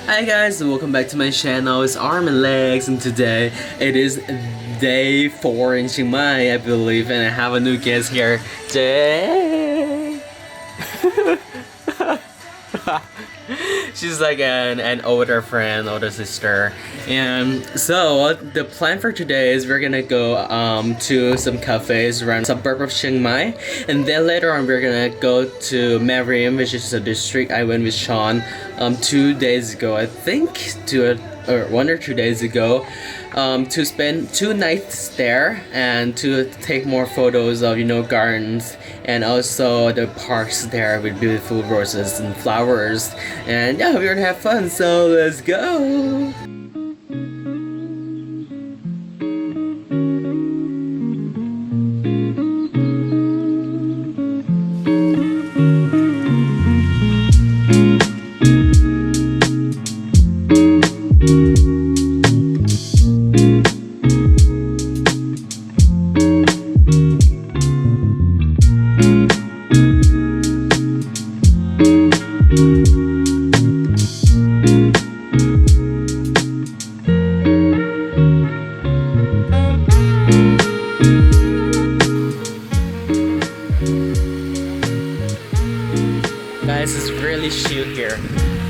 Hi guys, welcome back to my channel. It's Arm and Legs, and today it is day 4 in Chiang Mai, I believe, and I have a new guest here, Jay. She's like an older friend, older sister, and so the plan for today is we're gonna go to some cafes around the suburb of Chiang Mai, and then later on we're gonna go to Mariam, which is a district I went with Sean 2 days ago, I think, or 1 or 2 days ago, to spend 2 nights there and to take more photos of gardens and also the parks there with beautiful roses and flowers, and yeah, we're gonna have fun, so let's go. Guys, it's really chill here.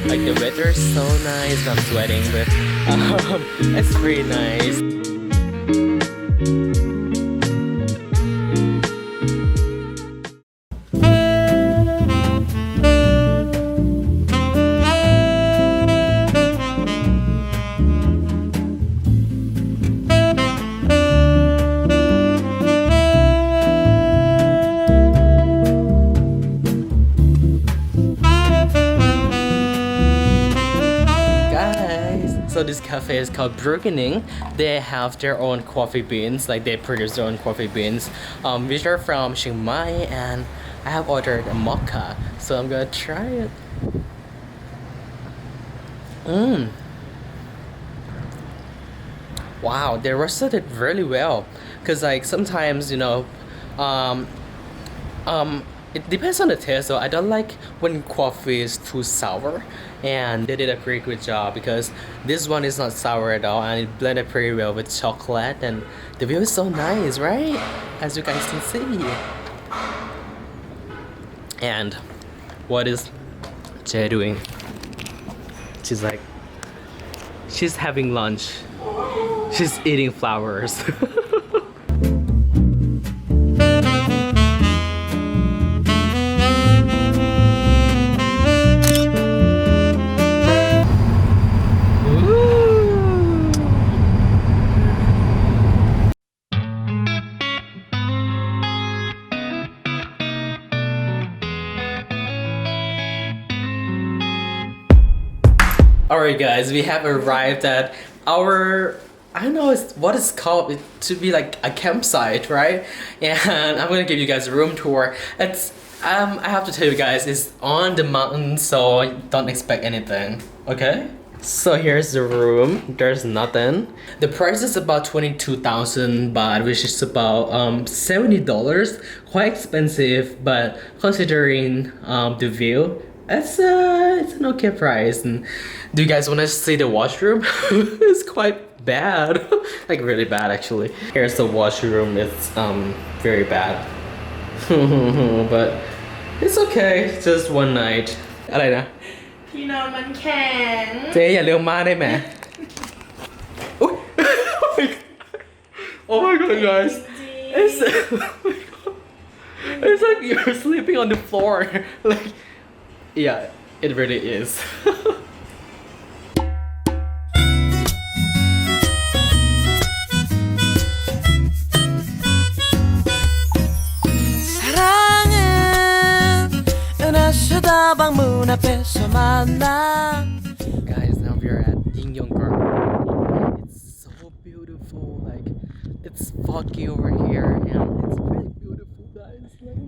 Like the weather is so nice. I'm sweating, but it's pretty nice. So this cafe is called Brewginning. They have their own coffee beans, like they produce their own coffee beans, which are from Chiang Mai, and I have ordered a mocha, so I'm gonna try it. Wow, they roasted it really well, cause like sometimes it depends on the taste, so I don't like when coffee is too sour, and they did a pretty good job because this one is not sour at all, and it blended pretty well with chocolate, and the view is so nice, right? As you guys can see. And what is Jay doing? She's having lunch. She's eating flowers. Alright guys, we have arrived at our, I don't know what it's called, it to be like a campsite, right? And I'm gonna give you guys a room tour. It's I have to tell you guys, it's on the mountain, so don't expect anything, okay? So here's the room. There's nothing. The price is about 22,000 baht, which is about $70. Quite expensive, but considering the view, it's an okay price. And do you guys want to see the washroom? It's quite bad. Like really bad actually. Here's the washroom. It's very bad. But it's okay. It's just one night. อะไรนะ ที่นอนมันแข็ง เจ๊อย่าเร็วมากได้ไหม อุ๊ย Oh my god guys, it's like you're sleeping on the floor. Like, yeah, it really is. Guys, now we're at Ying Garden. It's so beautiful. Like, it's foggy over here, and it's really beautiful, guys. Like,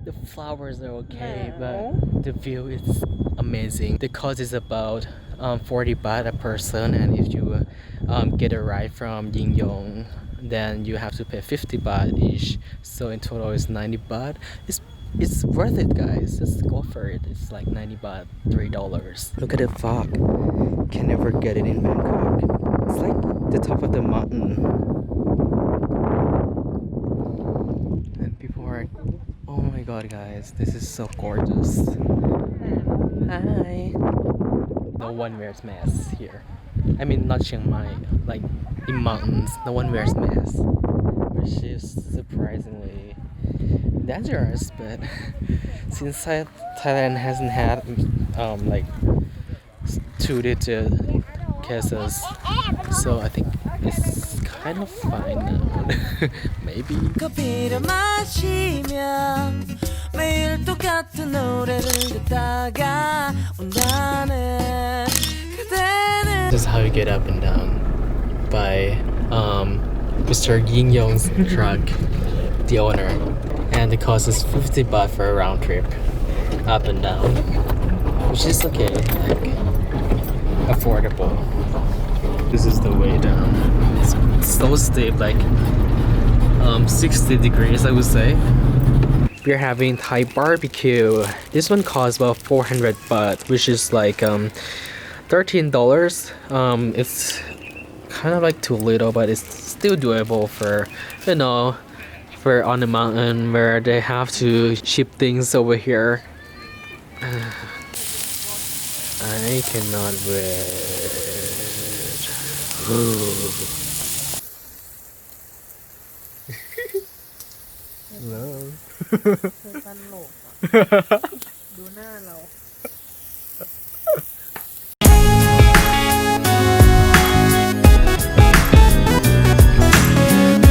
the flowers are okay, but the view is amazing. The cost is about 40 baht a person, and if you get a ride from Yong, then you have to pay 50 baht each. So in total, it's 90 baht. It's it's worth it, guys. Just go for it. It's like 90 baht, $3. Look at the fog. Can never get it in Bangkok. It's like the top of the mountain. And people are, oh my god, guys, this is so gorgeous. Hi. No one wears masks here. I mean, not Chiang Mai, like in mountains, no one wears masks, which is surprisingly dangerous. But since Thailand hasn't had like 2 digit cases, so I think it's kind of fine now. Maybe. 커피를 마시면 매일 똑같은 노래를 듣다가 온다는 그대는 This is how you get up and down by Mr. Ying's truck, the owner, and it costs 50 baht for a round trip up and down, which is okay, like affordable. This is the way down. It's so steep, like 60 degrees, I would say. We're having Thai barbecue. This one costs about 400 baht, which is like $13. It's kind of like too little, but it's still doable for, you know, for on the mountain where they have to ship things over here. I cannot wait. Hello.